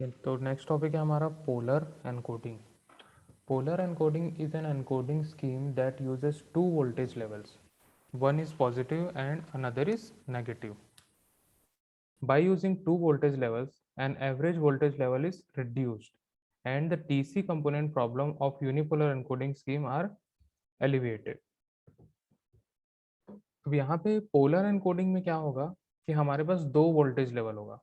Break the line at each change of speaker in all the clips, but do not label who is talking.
तो next topic है हमारा polar encoding. Polar encoding is an encoding scheme that uses two voltage levels. One is positive and another is negative. By using two voltage levels, an average voltage level is reduced and the DC component problem of unipolar encoding scheme are alleviated. अब यहाँ पे polar encoding में क्या होगा कि हमारे पास दो voltage level होगा.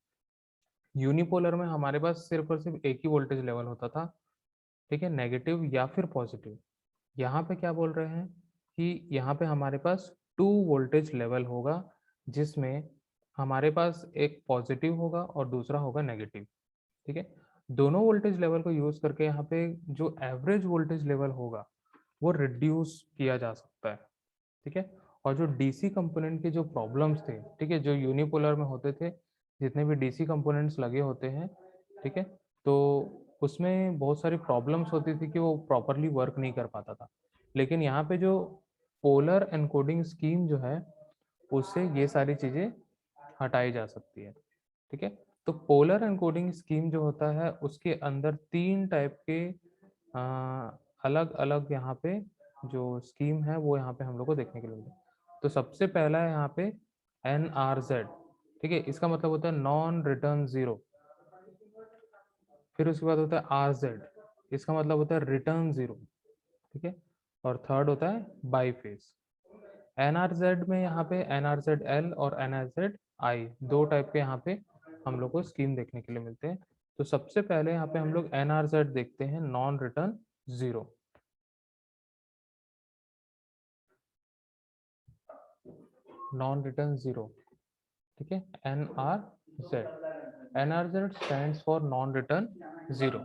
यूनिपोलर में हमारे पास सिर्फ और सिर्फ एक ही वोल्टेज लेवल होता था, ठीक है, नेगेटिव या फिर पॉजिटिव. यहाँ पे क्या बोल रहे हैं कि यहाँ पे हमारे पास टू वोल्टेज लेवल होगा जिसमें हमारे पास एक पॉजिटिव होगा और दूसरा होगा नेगेटिव. ठीक है, दोनों वोल्टेज लेवल को यूज करके यहाँ पे जो एवरेज वोल्टेज लेवल होगा वो रिड्यूस किया जा सकता है. ठीक है, और जो डीसी कंपोनेंट के जो प्रॉब्लम्स थे, ठीक है, जो यूनिपोलर में होते थे, जितने भी डीसी कंपोनेंट्स लगे होते हैं, ठीक है, तो उसमें बहुत सारी प्रॉब्लम्स होती थी कि वो प्रॉपरली वर्क नहीं कर पाता था. लेकिन यहाँ पे जो पोलर एनकोडिंग स्कीम जो है उससे ये सारी चीज़ें हटाई जा सकती है. ठीक है, तो पोलर एनकोडिंग स्कीम जो होता है उसके अंदर तीन टाइप के अलग अलग यहाँ पे जो स्कीम है वो यहाँ पे हम लोग को देखने के लिए मिले. तो सबसे पहला है यहाँ पे NRZ. ठीक है, इसका मतलब होता है नॉन रिटर्न जीरो. फिर उसके बाद होता है RZ, इसका मतलब होता है रिटर्न जीरो. ठीक है, और थर्ड होता है बाई फेस. NRZ में यहाँ पे NRZL और NRZI दो टाइप के यहाँ पे हम लोग को स्कीम देखने के लिए मिलते हैं. तो सबसे पहले यहाँ पे हम लोग NRZ देखते हैं, non return zero. Non return zero, ठीक है, NRZ. NRZ stands for non-return zero.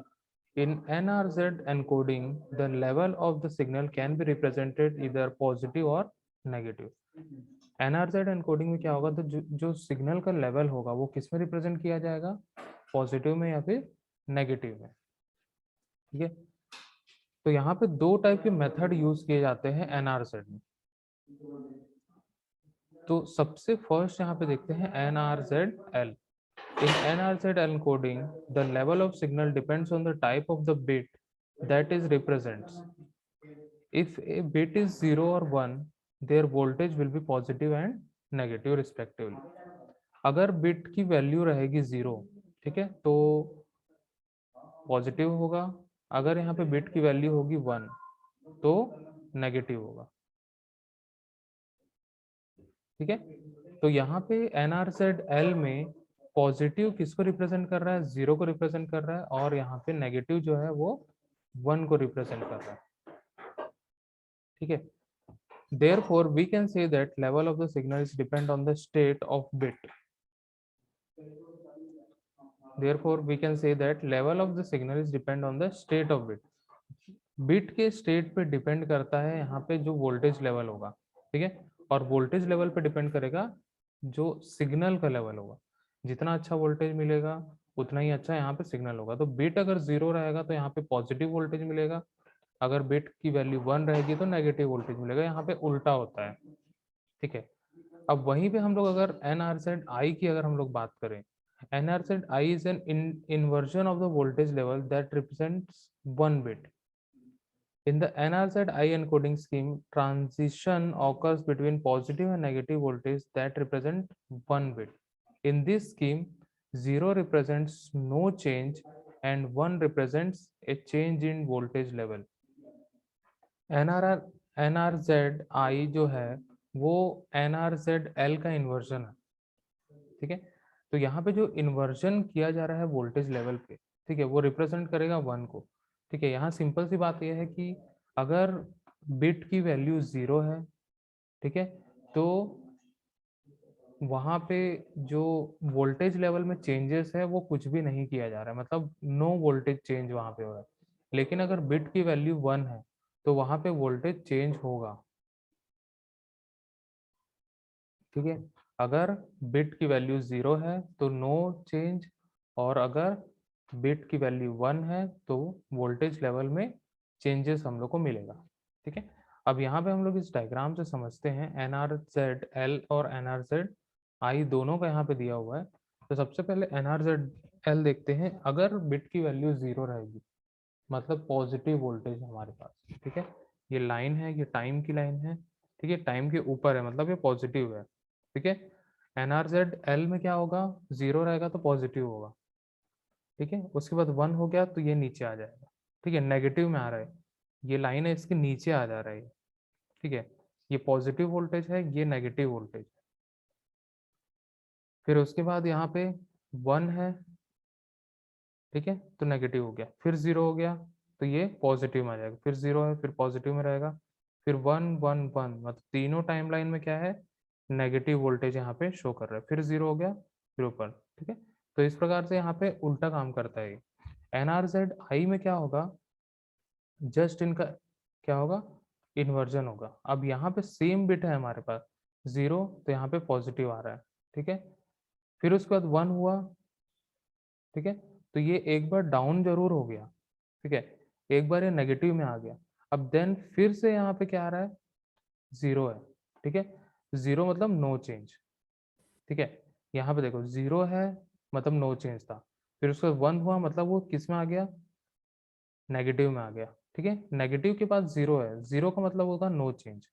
In NRZ encoding, the level of the signal can be represented either positive or negative. NRZ encoding में क्या होगा, तो जो सिग्नल का लेवल होगा वो किस में रिप्रेजेंट किया जाएगा, पॉजिटिव में या फिर नेगेटिव में. ठीक है, तो यहाँ पे दो टाइप के मेथड यूज किए जाते हैं NRZ में. तो सबसे फर्स्ट यहाँ पे देखते हैं NRZL. In NRZ encoding, the level of signal depends on the type of the bit that is represents. If a bit is 0 or 1, their voltage will be positive and negative respectively. अगर bit की value रहेगी 0, ठीक है, तो positive होगा. अगर यहाँ पे बिट की वैल्यू होगी 1 तो नेगेटिव होगा. ठीक है, तो यहाँ पे NRZL में पॉजिटिव किसको रिप्रेजेंट कर रहा है, 0 को रिप्रेजेंट कर रहा है, और यहाँ पे नेगेटिव जो है वो 1 को रिप्रेजेंट कर रहा है. ठीक है, therefore we can say that level of the signal is depend on the state of bit. Therefore we can say that level of the signal is depend on the state of bit. Bit के state पे depend करता है यहाँ पे जो voltage level होगा. ठीक है, और वोल्टेज लेवल पे डिपेंड करेगा जो सिग्नल का लेवल होगा. जितना अच्छा वोल्टेज मिलेगा उतना ही अच्छा यहाँ पे सिग्नल होगा. तो बिट अगर 0 रहेगा तो यहाँ पे पॉजिटिव वोल्टेज मिलेगा, अगर बिट की वैल्यू 1 रहेगी तो नेगेटिव वोल्टेज मिलेगा. यहाँ पे उल्टा होता है. ठीक है, अब वहीं पे हम लोग अगर NRZI की अगर हम लोग बात करें, NRZI is an inversion of the voltage level that represents 1 bit. In the NRZI encoding scheme, transition occurs between positive and negative voltage that represent 1 bit. In this scheme, 0 represents no change and 1 represents a change in voltage level. NRZI जो है वो NRZL का inversion है. ठीक है, तो यहाँ पे जो इन्वर्जन किया जा रहा है वोल्टेज लेवल पे, ठीक है, वो रिप्रेजेंट करेगा 1 को. ठीक है, यहाँ सिंपल सी बात यह है कि अगर बिट की वैल्यू 0 है, ठीक है, तो वहाँ पे जो वोल्टेज लेवल में चेंजेस है वो कुछ भी नहीं किया जा रहा है, मतलब नो वोल्टेज चेंज वहाँ पे हो रहा है. लेकिन अगर बिट की वैल्यू 1 है तो वहाँ पे वोल्टेज चेंज होगा. ठीक है, अगर बिट की वैल्यू 0 है तो नो चेंज, और अगर बिट की वैल्यू 1 है तो वोल्टेज लेवल में चेंजेस हम लोग को मिलेगा. ठीक है, अब यहाँ पे हम लोग इस डायग्राम से समझते हैं NRZL और NRZI दोनों का यहाँ पे दिया हुआ है. तो सबसे पहले एल देखते हैं। अगर बिट की वैल्यू 0 रहेगी मतलब पॉजिटिव वोल्टेज हमारे पास, ठीक है। ये लाइन है, ये टाइम की लाइन है, ठीक है, टाइम के ऊपर है मतलब ये पॉजिटिव है, ठीक है। एनआरजेड एल में क्या होगा, 0 रहेगा तो पॉजिटिव होगा, ठीक है। उसके बाद 1 हो गया तो ये नीचे आ जाएगा, ठीक है, नेगेटिव में आ रहा है, ये लाइन है इसके नीचे आ जा रहा है, ठीक है। ये पॉजिटिव वोल्टेज है, ये नेगेटिव वोल्टेज है। फिर उसके बाद यहाँ पे 1 है, ठीक है, तो नेगेटिव हो गया। फिर 0 हो गया तो ये पॉजिटिव में आ जाएगा। फिर 0 है, फिर पॉजिटिव में रहेगा। फिर 1 1 1 मतलब तीनों टाइमलाइन में क्या है, नेगेटिव वोल्टेज यहाँ पे शो कर रहा है। फिर 0 हो गया, फिर ऊपर, ठीक है। तो इस प्रकार से यहाँ पे उल्टा काम करता है। एनआरजेड आई में क्या होगा, जस्ट इनका क्या होगा, इन्वर्जन होगा। अब यहाँ पे सेम बिट है हमारे पास 0, तो यहाँ पे पॉजिटिव आ रहा है, ठीक है। फिर उसके बाद 1 हुआ, ठीक है, तो ये एक बार डाउन जरूर हो गया, ठीक है, एक बार ये नेगेटिव में आ गया। अब देन फिर से यहाँ पे क्या आ रहा है, 0 है, ठीक है। 0 मतलब नो चेंज, ठीक है। यहाँ पे देखो 0 है मतलब नो चेंज था। फिर उसके बाद 1 हुआ मतलब वो किस में आ गया, नेगेटिव में आ गया, ठीक है। नेगेटिव के पास 0 है, 0 का मतलब होगा नो चेंज,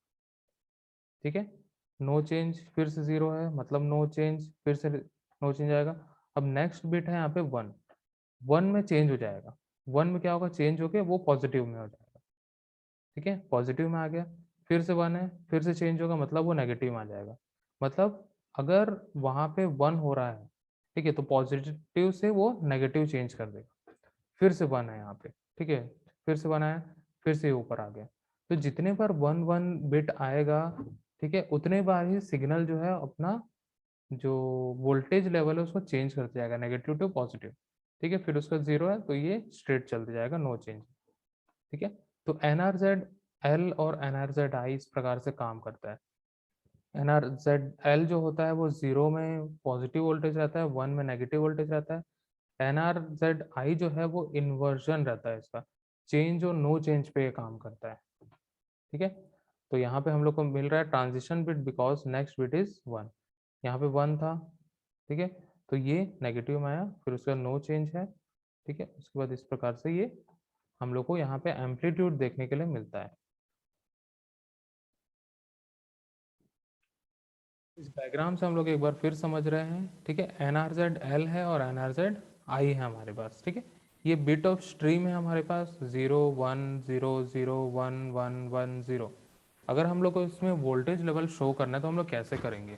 ठीक है। नो चेंज, फिर से 0 है मतलब नो चेंज, फिर से नो चेंज आएगा। अब नेक्स्ट बिट है यहाँ पे 1, 1 में चेंज हो जाएगा। 1 में क्या होगा, चेंज होके वो पॉजिटिव में हो जाएगा, ठीक है, पॉजिटिव में आ गया। फिर से 1 है, फिर से चेंज होगा मतलब वो नेगेटिव में आ जाएगा। मतलब अगर वहाँ पे 1 हो रहा है, ठीक है, तो पॉजिटिव से वो नेगेटिव चेंज कर देगा। फिर से 1 है यहाँ पे, ठीक है, फिर से 1 आया, फिर से ऊपर आ गया। तो जितने बार 1 1 बिट आएगा, ठीक है, उतने बार ही सिग्नल जो है अपना जो वोल्टेज लेवल है उसको चेंज करते जाएगा, नेगेटिव टू पॉजिटिव, ठीक है। फिर उसका 0 है तो ये स्ट्रेट चलते जाएगा, नो चेंज, ठीक है। तो एनआरजेड एल और एनआरजेड आई इस प्रकार से काम करता है। एनआरजेड एल जो होता है वो 0 में पॉजिटिव वोल्टेज रहता है, 1 में नेगेटिव वोल्टेज रहता है। एनआरजेड आई जो है वो इन्वर्जन रहता है, इसका चेंज और नो चेंज पे काम करता है, ठीक है। तो यहाँ पे हम लोग को मिल रहा है transition bit because next bit is 1। यहाँ पे 1 था, ठीक है, तो ये नेगेटिव में आया, फिर उसका नो चेंज है, ठीक है। उसके बाद इस प्रकार से ये हम लोग को यहाँ पे एम्पलीट्यूड देखने के लिए मिलता है। इस डायग्राम से हम लोग एक बार फिर समझ रहे हैं, ठीक है। एनआरजेड एल है और एनआरजेड आई है हमारे पास, ठीक है। ये बिट ऑफ स्ट्रीम है हमारे पास 0 1 0 0 1 1 1 0। अगर हम लोग को इसमें वोल्टेज लेवल शो करना है तो हम लोग कैसे करेंगे,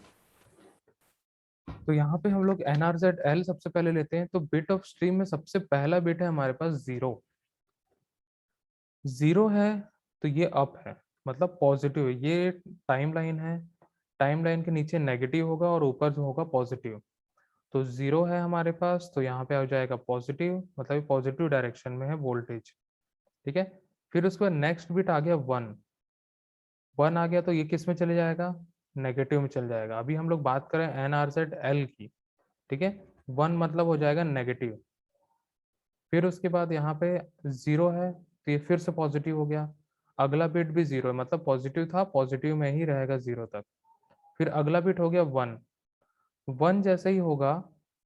तो यहाँ पे हम लोग एनआरजेड एल सबसे पहले लेते हैं। तो बिट ऑफ स्ट्रीम में सबसे पहला बिट है हमारे पास 0, 0 है तो ये अप है मतलब पॉजिटिव है, ये टाइम लाइन है, टाइम लाइन के नीचे नेगेटिव होगा और ऊपर जो होगा पॉजिटिव। तो 0 है हमारे पास तो यहाँ पे आ जाएगा पॉजिटिव, मतलब पॉजिटिव डायरेक्शन में है वोल्टेज, ठीक है। फिर उसके बाद नेक्स्ट बिट आ गया 1, 1 आ गया तो ये किस में चले जाएगा, नेगेटिव में चल जाएगा। अभी हम लोग बात करें एनआरजेड एल की, ठीक है, 1 मतलब हो जाएगा नेगेटिव। फिर उसके बाद यहाँ पे 0 है तो ये फिर से पॉजिटिव हो गया। अगला बिट भी 0 है मतलब पॉजिटिव था, पॉजिटिव में ही रहेगा 0 तक। फिर अगला बिट हो गया 1, 1 जैसे ही होगा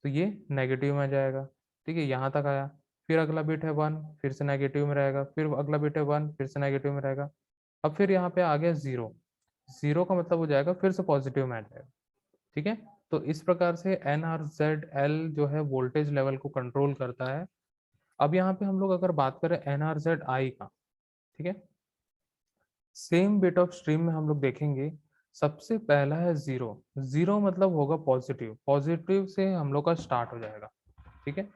तो ये नेगेटिव में आ जाएगा, ठीक है, यहाँ तक आया। फिर अगला बिट है 1, फिर से नेगेटिव में रहेगा। फिर अगला बिट है 1, फिर से नेगेटिव में रहेगा। अब फिर यहाँ पे आ गया 0, 0 का मतलब हो जाएगा फिर से पॉजिटिव में आ जाएगा, ठीक है। तो इस प्रकार से एन आर जेड एल जो है वोल्टेज लेवल को कंट्रोल करता है। अब यहाँ पे हम लोग अगर बात करें एन आर जेड आई का, ठीक है, सेम बिट ऑफ स्ट्रीम में हम लोग देखेंगे। सबसे पहला है 0, 0 मतलब होगा पॉजिटिव, पॉजिटिव से हम लोग का स्टार्ट हो जाएगा, ठीक है।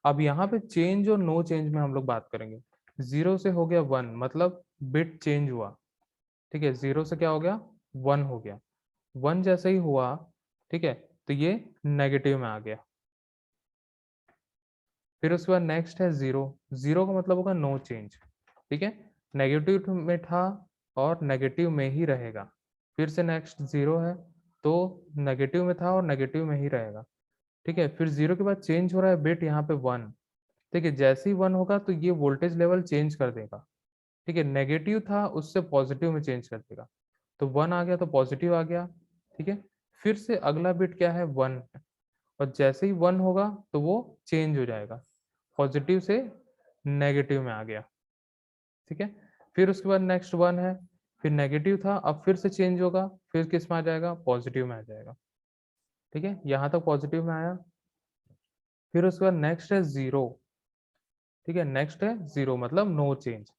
अब यहाँ पे चेंज और नो चेंज में हम लोग बात करेंगे। 0 से हो गया 1 मतलब बिट चेंज हुआ, ठीक है, 0 से क्या हो गया, 1 हो गया। 1 जैसे ही हुआ, ठीक है, तो ये नेगेटिव में आ गया। फिर उसके बाद नेक्स्ट है 0, 0 का मतलब होगा नो चेंज, ठीक है, नेगेटिव में था और नेगेटिव में ही रहेगा। फिर से नेक्स्ट 0 है तो नेगेटिव में था और नेगेटिव में ही रहेगा, ठीक है। फिर 0 के बाद चेंज हो रहा है बिट यहाँ पे 1, ठीक है, जैसे ही 1 होगा तो ये वोल्टेज लेवल चेंज कर देगा, ठीक है, नेगेटिव था उससे पॉजिटिव में चेंज कर देगा। तो 1 आ गया तो पॉजिटिव आ गया, ठीक है। फिर से अगला बिट क्या है, 1, और जैसे ही 1 होगा तो वो चेंज हो जाएगा, पॉजिटिव से नेगेटिव में आ गया। ठीक है, फिर उसके बाद नेक्स्ट 1 है, फिर नेगेटिव था, अब फिर से चेंज होगा, फिर किस में आ जाएगा, पॉजिटिव में आ जाएगा। ठीक है, यहाँ तक पॉजिटिव में आया। फिर उसके बाद नेक्स्ट है 0। ठीक है, नेक्स्ट है 0 मतलब नो चेंज,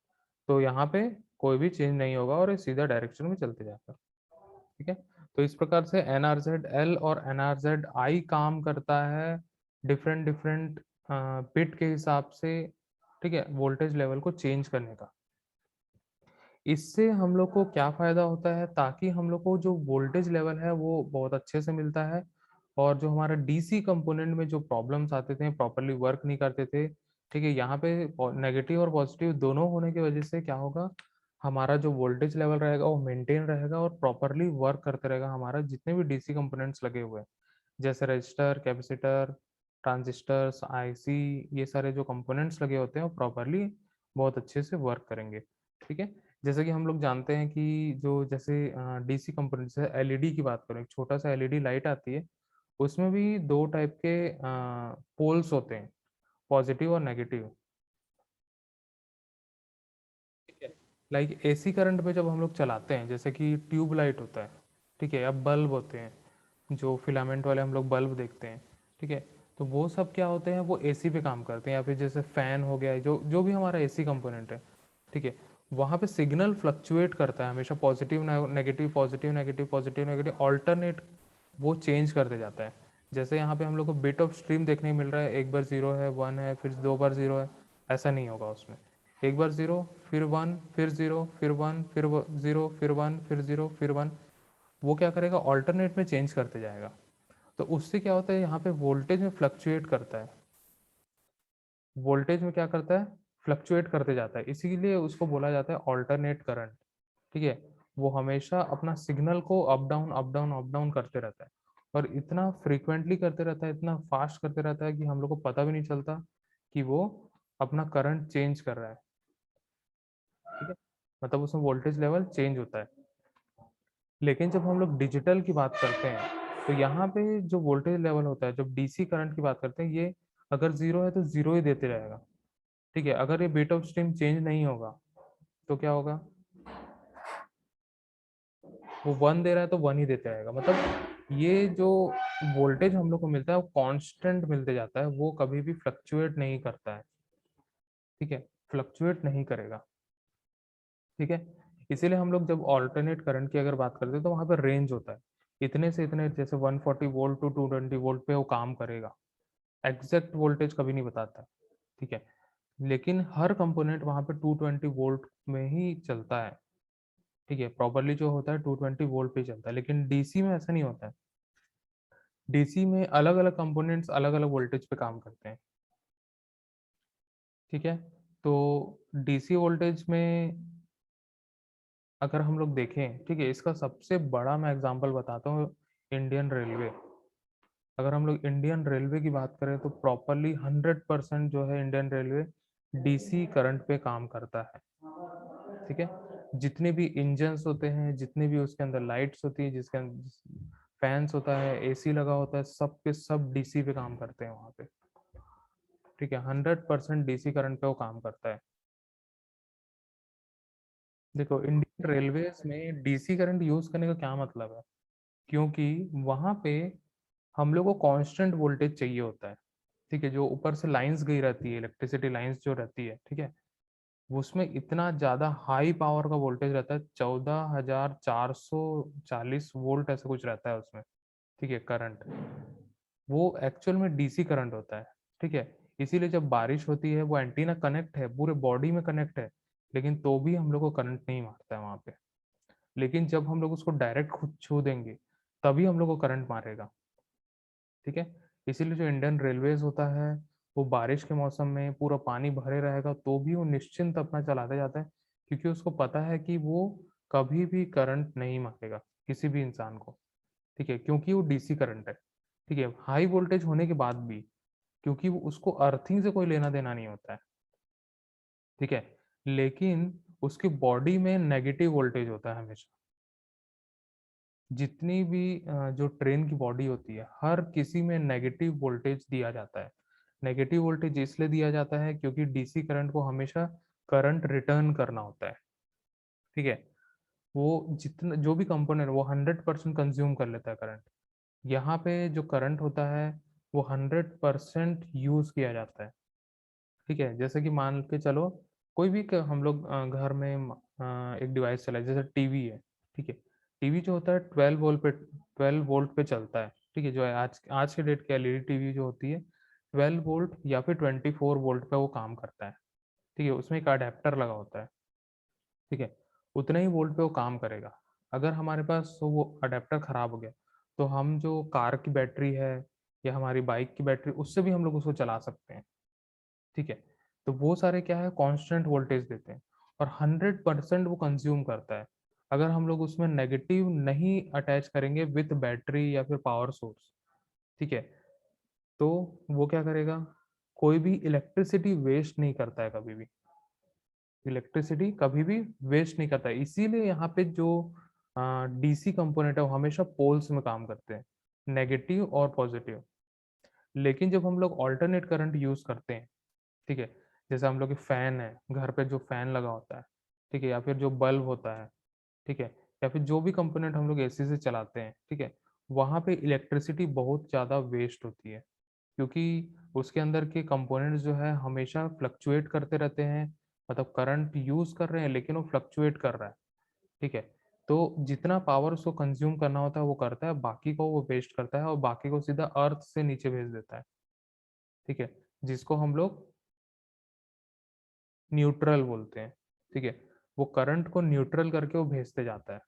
तो यहाँ पे कोई भी चेंज नहीं होगा और ये सीधा डायरेक्शन में चलते जाएगा। ठीक है, तो इस प्रकार से एनआरजेड एल और एनआरजेड आई काम करता है डिफरेंट डिफरेंट बिट के हिसाब से। ठीक है, वोल्टेज लेवल को चेंज करने का। इससे हम लोग को क्या फायदा होता है, ताकि हम लोग को जो वोल्टेज लेवल है वो बहुत अच्छे से मिलता है, और जो हमारा डीसी कंपोनेंट में जो प्रॉब्लम्स आते थे, प्रॉपरली वर्क नहीं करते थे। ठीक है, यहाँ पे नेगेटिव और पॉजिटिव दोनों होने की वजह से क्या होगा, हमारा जो वोल्टेज लेवल रहेगा वो मेंटेन रहेगा और प्रॉपरली वर्क करते रहेगा। हमारा जितने भी डीसी कंपोनेंट्स लगे हुए हैं, जैसे रजिस्टर, कैपेसिटर, ट्रांजिस्टर्स, आईसी, ये सारे जो कंपोनेंट्स लगे होते हैं वो प्रॉपरली बहुत अच्छे से वर्क करेंगे। ठीक है, जैसे कि हम लोग जानते हैं कि जो जैसे डीसी कंपोनेंट्स है, एलईडी की बात करें, एक छोटा सा एलईडी लाइट आती है, उसमें भी दो टाइप के पोल्स होते हैं, पॉजिटिव और नेगेटिव। ठीक है, लाइक एसी करंट में जब हम लोग चलाते हैं, जैसे कि ट्यूब लाइट होता है, ठीक है, या बल्ब होते हैं, जो फिलामेंट वाले हम लोग बल्ब देखते हैं। ठीक है, तो वो सब क्या होते हैं, वो एसी पे काम करते हैं, या फिर जैसे फैन हो गया, जो जो भी हमारा एसी कंपोनेंट है। ठीक है, वहाँ पे सिग्नल फ्लक्चुएट करता है हमेशा, positive negative, positive negative, positive negative, alternate वो चेंज करते जाता है। जैसे यहाँ पे हम लोग को बिट ऑफ स्ट्रीम देखने को मिल रहा है, एक बार 0 है, 1 है, फिर 2 बार 0 है, ऐसा नहीं होगा उसमें। एक बार 0, फिर 1, फिर 0, फिर 1, फिर 0, फिर 1, फिर 0, फिर 1, वो क्या करेगा, ऑल्टरनेट में चेंज करते जाएगा। तो उससे क्या होता है, यहाँ पे वोल्टेज में फ्लक्चुएट करता है, वोल्टेज में क्या करता है, फ्लक्चुएट करते जाता है, इसीलिए उसको बोला जाता है ऑल्टरनेट करंट। ठीक है, वो हमेशा अपना सिग्नल को up down up down up down करते रहता है, और इतना फ्रीक्वेंटली करते रहता है, इतना फास्ट करते रहता है कि हम लोग को पता भी नहीं चलता कि वो अपना करंट चेंज कर रहा है। ठीक है, मतलब उसमें वोल्टेज लेवल चेंज होता है। लेकिन जब हम लोग डिजिटल की बात करते हैं, तो यहाँ पे जो वोल्टेज लेवल होता है, जब डीसी करंट की बात करते हैं, ये अगर 0 है तो 0 ही देते रहेगा। ठीक है, अगर ये बिट ऑफ स्ट्रीम चेंज नहीं होगा तो क्या होगा, वो 1 दे रहा है तो 1 ही देते रहेगा। मतलब ये जो वोल्टेज हम लोग को मिलता है वो कांस्टेंट मिलते जाता है, वो कभी भी फ्लक्चुएट नहीं करता है। ठीक है, फ्लक्चुएट नहीं करेगा। ठीक है, इसीलिए हम लोग जब ऑल्टरनेट करंट की अगर बात करते हैं तो वहां पर रेंज होता है, इतने से इतने, जैसे 140 वोल्ट टू 220 वोल्ट पे वो काम करेगा, एग्जैक्ट वोल्टेज कभी नहीं बताता। ठीक है, लेकिन हर कंपोनेंट वहां पे 220 वोल्ट में ही चलता है। ठीक है, प्रॉपरली जो होता है 220 वोल्ट पे चलता है, लेकिन डीसी में ऐसा नहीं होता है। डीसी में अलग अलग कंपोनेंट्स अलग अलग वोल्टेज पे काम करते हैं। ठीक है, तो डीसी वोल्टेज में अगर हम लोग देखें, ठीक है, इसका सबसे बड़ा मैं एग्जांपल बताता हूँ, इंडियन रेलवे। अगर हम लोग इंडियन रेलवे की बात करें तो प्रॉपरली 100% जो है इंडियन रेलवे डीसी करंट पे काम करता है। ठीक है, जितने भी इंजन्स होते हैं, जितने भी उसके अंदर लाइट्स होती है, जिसके अंदर फैंस होता है, एसी लगा होता है, सब के सब डीसी पे काम करते हैं वहाँ पे। ठीक है, 100% डीसी करंट पे वो काम करता है। देखो, इंडियन रेलवेज में डीसी करंट यूज करने का क्या मतलब है, क्योंकि वहां पे हम लोग को कांस्टेंट वोल्टेज चाहिए होता है। ठीक है, जो ऊपर से लाइंस गई रहती है, इलेक्ट्रिसिटी लाइंस जो रहती है, ठीक है, उसमें इतना ज्यादा हाई पावर का वोल्टेज रहता है, 14,440 वोल्ट ऐसा कुछ रहता है उसमें। ठीक है, करंट, वो एक्चुअल में डीसी करंट होता है। ठीक है, इसीलिए जब बारिश होती है, वो एंटीना कनेक्ट है, पूरे बॉडी में कनेक्ट है, लेकिन तो भी हम लोग को करंट नहीं मारता है वहां पे। लेकिन जब हम लोग उसको डायरेक्ट खुद छू देंगे, तभी हम लोग को करंट मारेगा। ठीक है, इसीलिए जो इंडियन रेलवेज होता है, वो बारिश के मौसम में पूरा पानी भरे रहेगा तो भी वो निश्चिंत अपना चलाते जाता है, क्योंकि उसको पता है कि वो कभी भी करंट नहीं मारेगा किसी भी इंसान को। ठीक है, क्योंकि वो डीसी करंट है। ठीक है, हाई वोल्टेज होने के बाद भी, क्योंकि वो उसको अर्थिंग से कोई लेना देना नहीं होता है। ठीक है, लेकिन उसकी बॉडी में नेगेटिव वोल्टेज होता है हमेशा। जितनी भी जो ट्रेन की बॉडी होती है, हर किसी में नेगेटिव वोल्टेज दिया जाता है। नेगेटिव वोल्टेज इसलिए दिया जाता है क्योंकि डीसी करंट को हमेशा करंट रिटर्न करना होता है, ठीक है। वो जितना जो भी कंपोनेंट वो 100% कंज्यूम कर लेता है करंट। यहाँ पे जो करंट होता है वो 100% यूज किया जाता है, ठीक है। जैसे कि मान के चलो कोई भी हम लोग घर में एक डिवाइस चलाए, जैसे टीवी है, ठीक है। टीवी जो होता है 12 वोल्ट पे चलता है, ठीक है। जो है आज आज के डेट की एलईडी टीवी जो होती है 12 वोल्ट या फिर 24 वोल्ट पे वो काम करता है, ठीक है। उसमें एक अडेप्टर लगा होता है, ठीक है। उतने ही वोल्ट पे वो काम करेगा। अगर हमारे पास वो अडेप्टर खराब हो गया तो हम जो कार की बैटरी है या हमारी बाइक की बैटरी, उससे भी हम लोग उसको चला सकते हैं, ठीक है। तो वो सारे क्या है, कांस्टेंट वोल्टेज देते हैं और 100% वो कंज्यूम करता है। अगर हम लोग उसमें नेगेटिव नहीं अटैच करेंगे विथ बैटरी या फिर पावर सोर्स, ठीक है, तो वो क्या करेगा, कोई भी इलेक्ट्रिसिटी वेस्ट नहीं करता है कभी भी। इलेक्ट्रिसिटी कभी भी वेस्ट नहीं करता है, इसीलिए यहाँ पे जो डीसी कंपोनेंट है वो हमेशा पोल्स में काम करते हैं, नेगेटिव और पॉजिटिव। लेकिन जब हम लोग ऑल्टरनेट करंट यूज करते हैं, ठीक है, जैसे हम लोग के फैन है, घर पे जो फैन लगा होता है, ठीक है, या फिर जो बल्ब होता है, ठीक है, या फिर जो भी कंपोनेंट हम लोग एसी से चलाते हैं, ठीक है, वहाँ पे इलेक्ट्रिसिटी बहुत ज़्यादा वेस्ट होती है क्योंकि उसके अंदर के कंपोनेंट्स जो है हमेशा फ्लक्चुएट करते रहते हैं। मतलब करंट यूज कर रहे हैं लेकिन वो फ्लक्चुएट कर रहा है, ठीक है। तो जितना पावर उसको कंज्यूम करना होता है वो करता है, बाकी को वो वेस्ट करता है और बाकी को सीधा अर्थ से नीचे भेज देता है, ठीक है, जिसको हम लोग न्यूट्रल बोलते हैं, ठीक है। वो करंट को न्यूट्रल करके वो भेजते जाता है,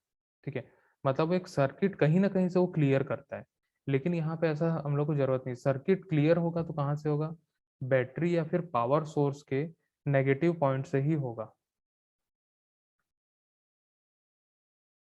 ठीक है। मतलब एक सर्किट कहीं ना कहीं से वो क्लियर करता है। लेकिन यहाँ पे ऐसा हम लोग को जरूरत नहीं, सर्किट क्लियर होगा तो कहाँ से होगा, बैटरी या फिर पावर सोर्स के नेगेटिव पॉइंट से ही होगा।